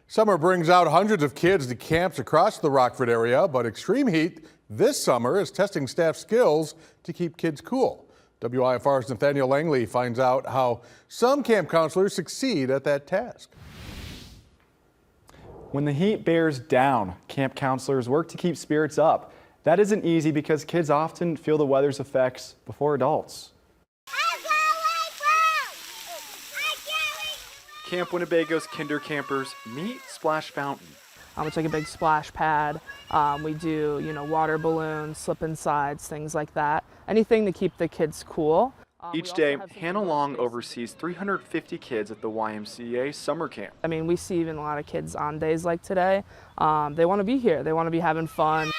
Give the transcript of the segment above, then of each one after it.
Summer brings out hundreds of kids to camps across the Rockford area, but extreme heat this summer is testing staff skills to keep kids cool. WIFR's Nathaniel Langley finds out how some camp counselors succeed at that task. When the heat bears down, camp counselors work to keep spirits up. That isn't easy because kids often feel the weather's effects before adults. Camp Winnebago's Kinder Campers meet Splash Fountain. It's like a big splash pad. We do, water balloons, slip and slides, things like that. Anything to keep the kids cool. Each day, Hannah Long oversees 350 kids at the YMCA summer camp. I mean, we see even a lot of kids on days like today. They want to be here. They want to be having fun.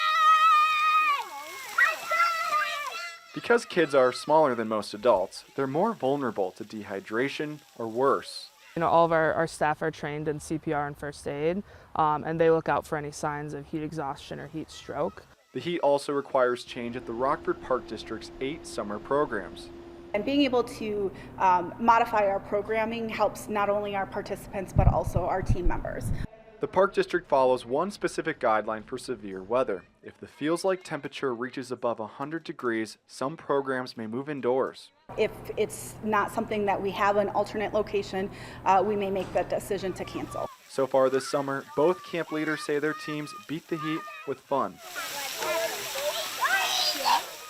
Because kids are smaller than most adults, they're more vulnerable to dehydration or worse. All of our staff are trained in CPR and first aid, and they look out for any signs of heat exhaustion or heat stroke. The heat also requires change at the Rockford Park District's 8 summer programs. And being able to modify our programming helps not only our participants but also our team members. The Park District follows one specific guideline for severe weather. If the feels-like temperature reaches above 100 degrees, some programs may move indoors. If it's not something that we have an alternate location, we may make that decision to cancel. So far this summer, both camp leaders say their teams beat the heat with fun.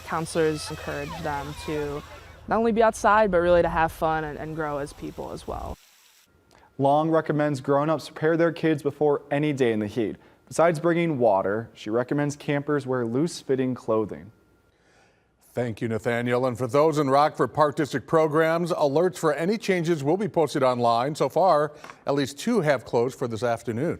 Counselors encourage them to not only be outside, but really to have fun and grow as people as well. Long recommends grown-ups prepare their kids before any day in the heat. Besides bringing water, she recommends campers wear loose-fitting clothing. Thank you, Nathaniel. And for those in Rockford Park District programs, alerts for any changes will be posted online. So far, at least 2 have closed for this afternoon.